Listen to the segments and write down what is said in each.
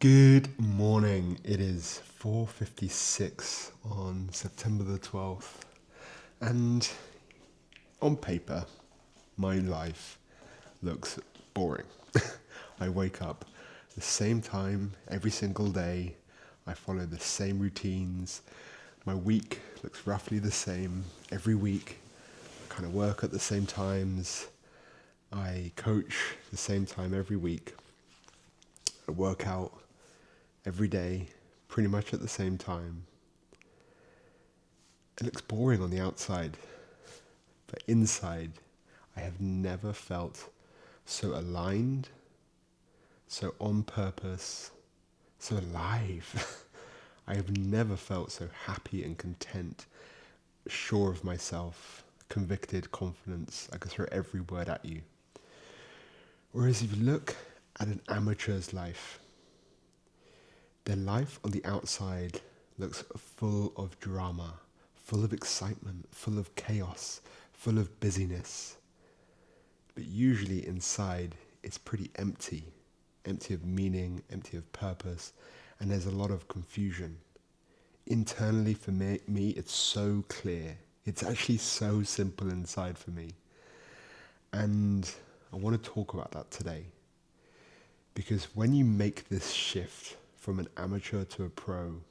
Good morning. It is 4:56 on September the 12th. And on paper, my life looks boring. I wake up the same time every single day. I follow the same routines. My week looks roughly the same every week. I kind of work at the same times. I coach the same time every week. I work out every day, pretty much at the same time. It looks boring on the outside, but inside, I have never felt so aligned, so on purpose, so alive. I have never felt so happy and content, sure of myself, convicted, confidence. I could throw every word at you. Whereas if you look at an amateur's life, their life on the outside looks full of drama, full of excitement, full of chaos, full of busyness. But usually inside, it's pretty empty of meaning, empty of purpose, and there's a lot of confusion. Internally for me, it's so clear. It's actually so simple inside for me. And I want to talk about that today. Because when you make this shift from an amateur to a pro,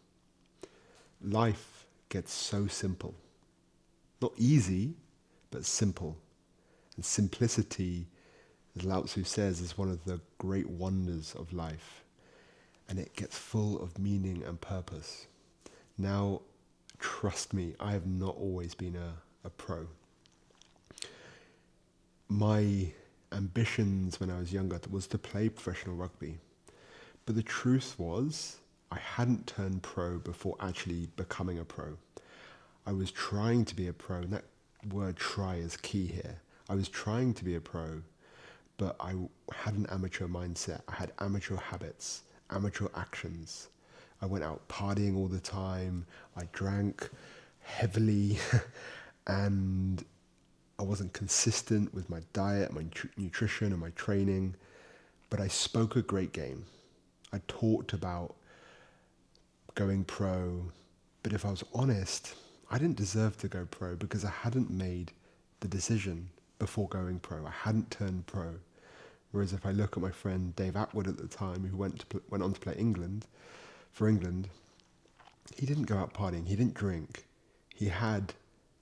life gets so simple. Not easy, but simple. And simplicity, as Lao Tzu says, is one of the great wonders of life. And it gets full of meaning and purpose. Now, trust me, I have not always been a pro. My ambitions when I was younger was to play professional rugby. But the truth was, I hadn't turned pro before actually becoming a pro. I was trying to be a pro, and that word try is key here. I was trying to be a pro, but I had an amateur mindset. I had amateur habits, amateur actions. I went out partying all the time. I drank heavily, and I wasn't consistent with my diet, my nutrition, and my training. But I spoke a great game. I talked about going pro, but if I was honest, I didn't deserve to go pro because I hadn't made the decision before going pro. I hadn't turned pro. Whereas if I look at my friend Dave Atwood at the time, who went on to play for England, he didn't go out partying, he didn't drink. He had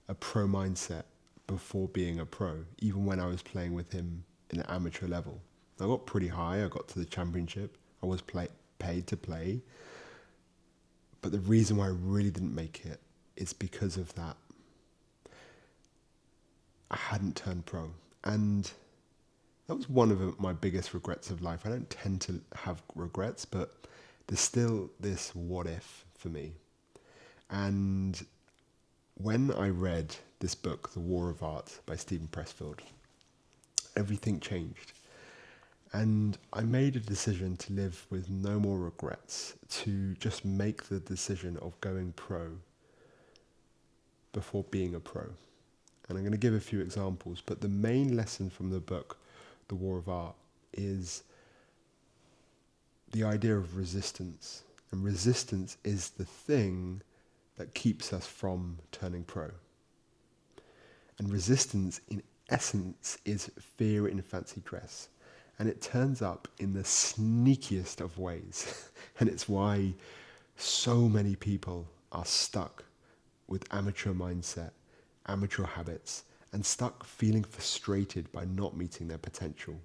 a pro mindset before being a pro, even when I was playing with him in an amateur level. I got pretty high, I got to the championship, I was paid to play. But the reason why I really didn't make it is because of that. I hadn't turned pro. And that was one of my biggest regrets of life. I don't tend to have regrets, but there's still this what if for me. And when I read this book, The War of Art by Stephen Pressfield, everything changed. And I made a decision to live with no more regrets, to just make the decision of going pro before being a pro. And I'm going to give a few examples, but the main lesson from the book, The War of Art, is the idea of resistance. And resistance is the thing that keeps us from turning pro. And resistance, in essence, is fear in fancy dress. And it turns up in the sneakiest of ways. And it's why so many people are stuck with amateur mindset, amateur habits, and stuck feeling frustrated by not meeting their potential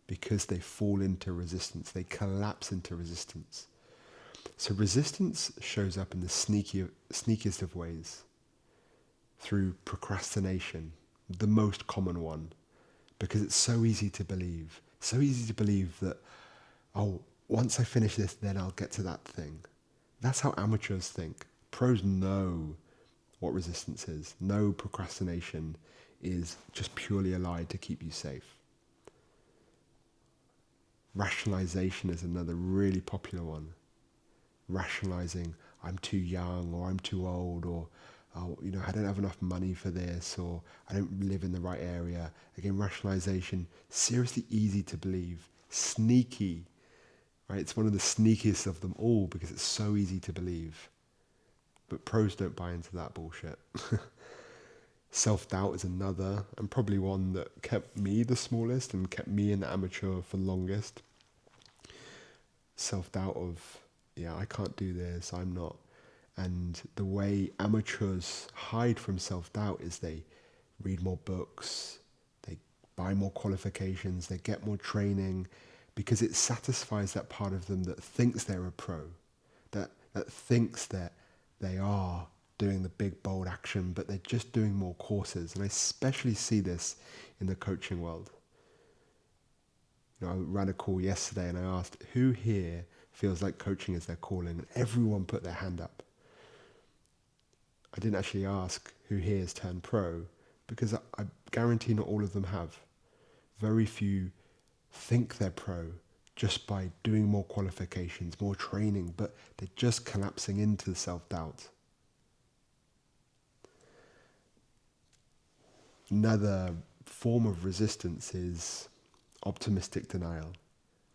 because they fall into resistance. They collapse into resistance. So resistance shows up in the sneakiest of ways through procrastination, the most common one, because it's so easy to believe. So easy to believe that, oh, once I finish this, then I'll get to that thing. That's how amateurs think. Pros know what resistance is. No, procrastination is just purely a lie to keep you safe. Rationalization is another really popular one. Rationalizing, I'm too young, or I'm too old, or I don't have enough money for this, or I don't live in the right area. Again, rationalization, seriously easy to believe, sneaky, right? It's one of the sneakiest of them all because it's so easy to believe. But pros don't buy into that bullshit. Self-doubt is another, and probably one that kept me the smallest and kept me an amateur for longest. Self-doubt of, yeah, I can't do this, I'm not. And the way amateurs hide from self-doubt is they read more books, they buy more qualifications, they get more training, because it satisfies that part of them that thinks they're a pro, that thinks that they are doing the big bold action, but they're just doing more courses. And I especially see this in the coaching world. You know, I ran a call yesterday and I asked, who here feels like coaching is their calling? And everyone put their hand up. I didn't actually ask who here has turned pro, because I guarantee not all of them have. Very few think they're pro just by doing more qualifications, more training, but they're just collapsing into self-doubt. Another form of resistance is optimistic denial.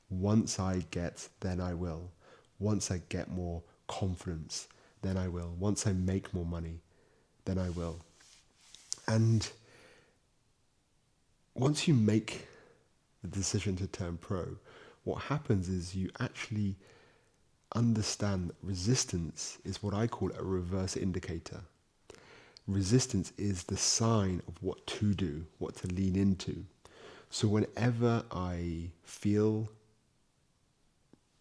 Once I get, then I will. Once I get more confidence, then I will. Once I make more money, then I will. And once you make the decision to turn pro, what happens is you actually understand that resistance is what I call a reverse indicator. Resistance is the sign of what to do, what to lean into. So whenever I feel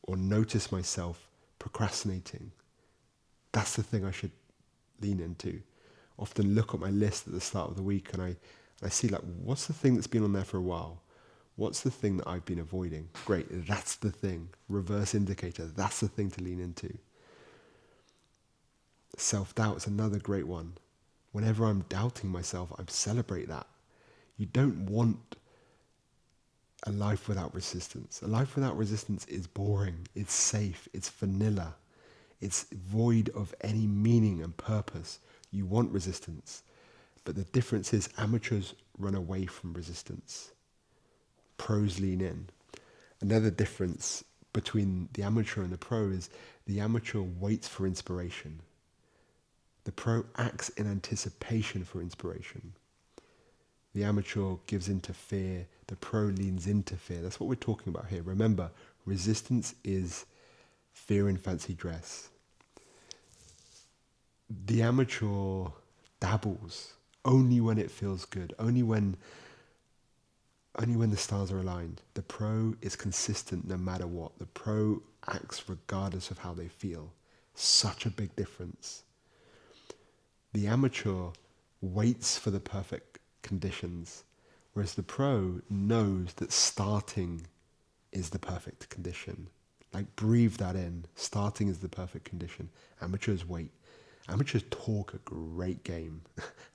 or notice myself procrastinating, that's the thing I should lean into. Often look at my list at the start of the week and I see, like, what's the thing that's been on there for a while? What's the thing that I've been avoiding? Great, that's the thing. Reverse indicator, that's the thing to lean into. Self-doubt is another great one. Whenever I'm doubting myself, I celebrate that. You don't want a life without resistance. A life without resistance is boring, it's safe, it's vanilla, it's void of any meaning and purpose. You want resistance. But the difference is amateurs run away from resistance. Pros lean in. Another difference between the amateur and the pro is the amateur waits for inspiration. The pro acts in anticipation for inspiration. The amateur gives into fear, the pro leans into fear. That's what we're talking about here. Remember, resistance is fear in fancy dress. The amateur dabbles only when it feels good, only when the stars are aligned. The pro is consistent no matter what. The pro acts regardless of how they feel. Such a big difference. The amateur waits for the perfect conditions, whereas the pro knows that starting is the perfect condition. Like, breathe that in. Starting is the perfect condition. Amateurs wait. Amateurs talk a great game.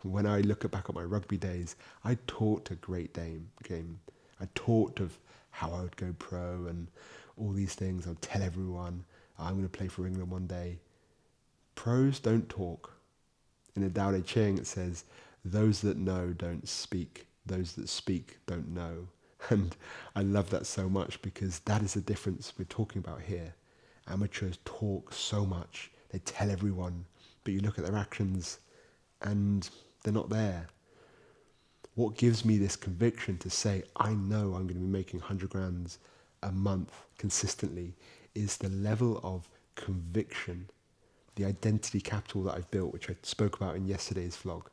When I look back at my rugby days, I talked a great game. I talked of how I would go pro and all these things. I would tell everyone, I'm going to play for England one day. Pros don't talk. In the Tao Te Ching, it says, those that know don't speak. Those that speak don't know. And I love that so much, because that is the difference we're talking about here. Amateurs talk so much. They tell everyone, but you look at their actions and they're not there. What gives me this conviction to say, I know I'm going to be making 100 grand a month consistently, is the level of conviction, the identity capital that I've built, which I spoke about in yesterday's vlog.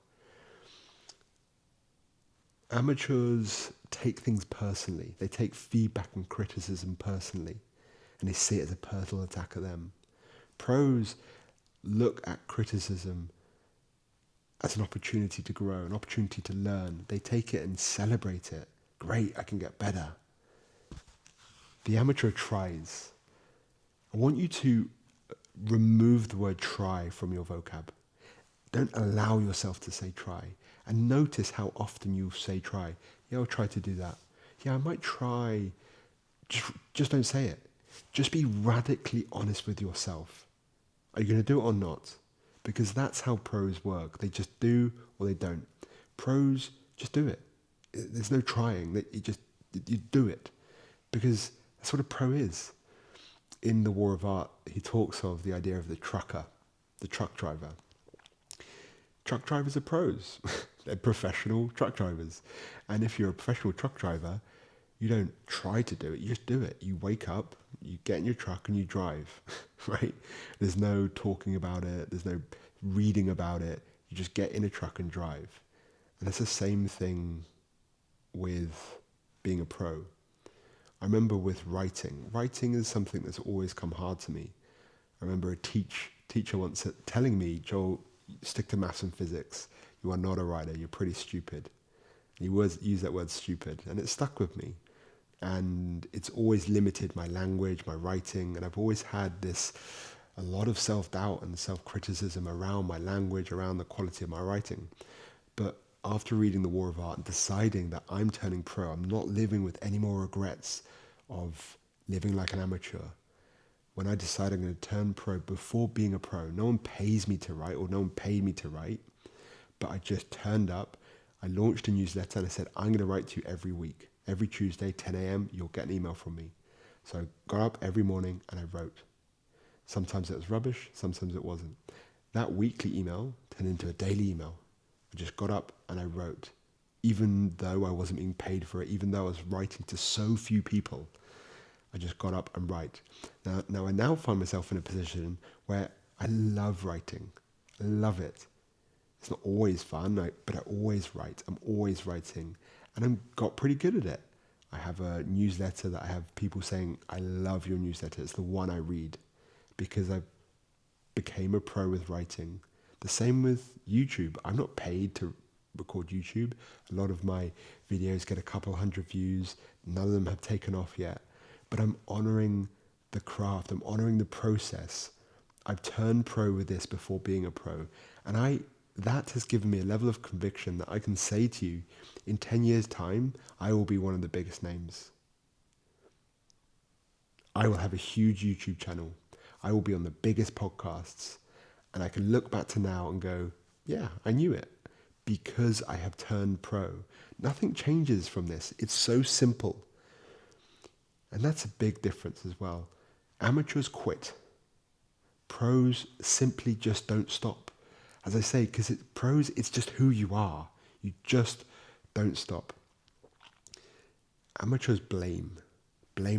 Amateurs take things personally. They take feedback and criticism personally, and they see it as a personal attack at them. Pros look at criticism as an opportunity to grow, an opportunity to learn. They take it and celebrate it. Great, I can get better. The amateur tries. I want you to remove the word try from your vocab. Don't allow yourself to say try. And notice how often you say try. Yeah, I'll try to do that. Yeah, I might try. Just don't say it. Just be radically honest with yourself. Are you going to do it or not? Because that's how pros work. They just do or they don't. Pros just do it. There's no trying. You do it. Because that's what a pro is. in The War of Art, he talks of the idea of the trucker, the truck driver. Truck drivers are pros. They're professional truck drivers. And if you're a professional truck driver, you don't try to do it, you just do it. You wake up, you get in your truck and you drive, right? There's no talking about it, there's no reading about it. You just get in a truck and drive. And it's the same thing with being a pro. I remember with writing. Writing is something that's always come hard to me. I remember a teacher once telling me, Joel, stick to maths and physics. You are not a writer, you're pretty stupid. He used that word stupid, and it stuck with me. And it's always limited my language, my writing, and I've always had a lot of self-doubt and self-criticism around my language, around the quality of my writing. But after reading The War of Art and deciding that I'm turning pro, I'm not living with any more regrets of living like an amateur. When I decide I'm going to turn pro before being a pro, no one pays me to write, or no one paid me to write, but I just turned up. I launched a newsletter and I said, I'm going to write to you every week. Every Tuesday, 10 a.m., you'll get an email from me. So I got up every morning and I wrote. Sometimes it was rubbish, sometimes it wasn't. That weekly email turned into a daily email. I just got up and I wrote. Even though I wasn't being paid for it, even though I was writing to so few people, I just got up and write. Now I find myself in a position where I love writing. I love it. It's not always fun, but I always write. I'm always writing. And I've got pretty good at it. I have a newsletter that I have people saying, I love your newsletter. It's the one I read because I became a pro with writing. The same with YouTube. I'm not paid to record YouTube. A lot of my videos get a couple hundred views. None of them have taken off yet. But I'm honoring the craft. I'm honoring the process. I've turned pro with this before being a pro. And that has given me a level of conviction that I can say to you, in 10 years' time, I will be one of the biggest names. I will have a huge YouTube channel. I will be on the biggest podcasts. And I can look back to now and go, yeah, I knew it. Because I have turned pro. Nothing changes from this. It's so simple. And that's a big difference as well. Amateurs quit. Pros simply just don't stop. As I say, because pros, it's just who you are. You just don't stop. Amateurs blame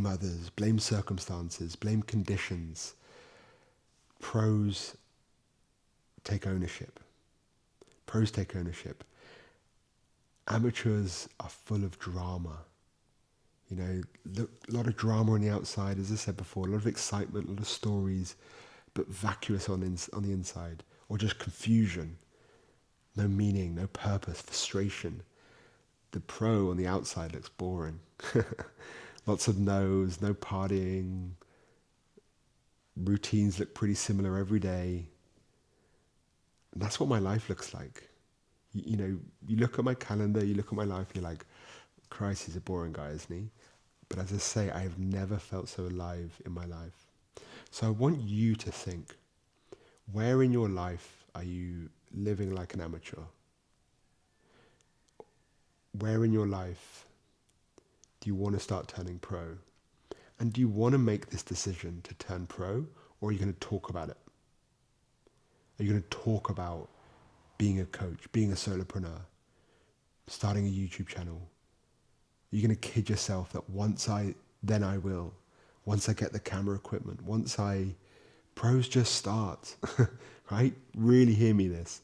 others, blame circumstances, blame conditions. Pros take ownership. Amateurs are full of drama. A lot of drama on the outside, as I said before, a lot of excitement, a lot of stories, but vacuous on the inside, or just confusion, no meaning, no purpose, frustration. The pro on the outside looks boring. Lots of no's, no partying, routines look pretty similar every day. And that's what my life looks like. You look at my calendar, you look at my life, and you're like, Christ, he's a boring guy, isn't he? But as I say, I have never felt so alive in my life. So I want you to think, where in your life are you living like an amateur? Where in your life do you want to start turning pro? And do you want to make this decision to turn pro, or are you going to talk about it? Are you going to talk about being a coach, being a solopreneur, starting a YouTube channel? Are you going to kid yourself that then I will. Once I get the camera equipment, pros just start, right? Really hear me this.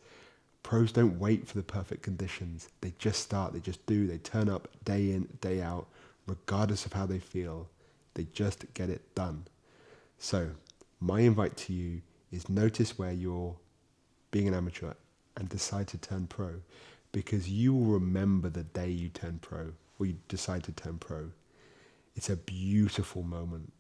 Pros don't wait for the perfect conditions. They just start, they just do. They turn up day in, day out, regardless of how they feel. They just get it done. So my invite to you is notice where you're being an amateur and decide to turn pro, because you will remember the day you turn pro, or you decide to turn pro. It's a beautiful moment.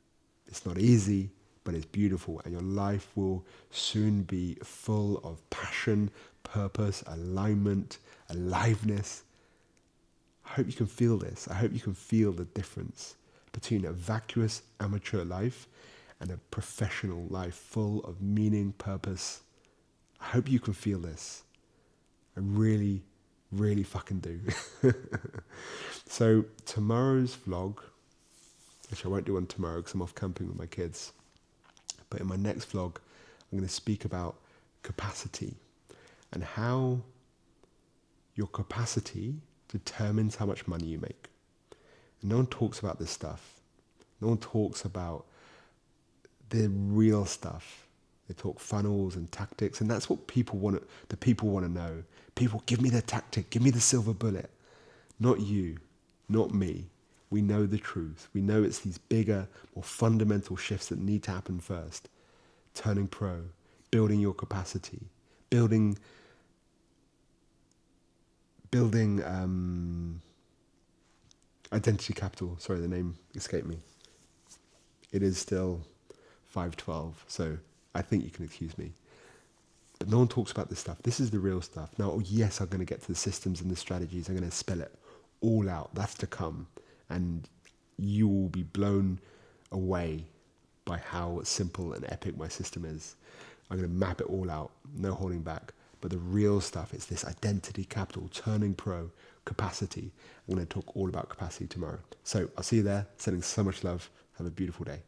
It's not easy, but it's beautiful, and your life will soon be full of passion, purpose, alignment, aliveness. I hope you can feel this. I hope you can feel the difference between a vacuous amateur life and a professional life full of meaning, purpose. I hope you can feel this. I really, really fucking do. So tomorrow's vlog, which I won't do on tomorrow because I'm off camping with my kids, But in my next vlog, I'm going to speak about capacity and how your capacity determines how much money you make. And no one talks about this stuff. No one talks about the real stuff. They talk funnels and tactics, and that's what people want. The people want to know. People, give me the tactic, give me the silver bullet. Not you, not me. We know the truth. We know it's these bigger, more fundamental shifts that need to happen first. Turning pro, building your capacity, building identity capital. Sorry, the name escaped me. It is still 5:12, so I think you can excuse me. But no one talks about this stuff. This is the real stuff. Now, oh yes, I'm going to get to the systems and the strategies. I'm going to spell it all out. That's to come. And you will be blown away by how simple and epic my system is. I'm going to map it all out, no holding back. But the real stuff is this identity capital, turning pro, capacity. I'm going to talk all about capacity tomorrow. So I'll see you there. Sending so much love. Have a beautiful day.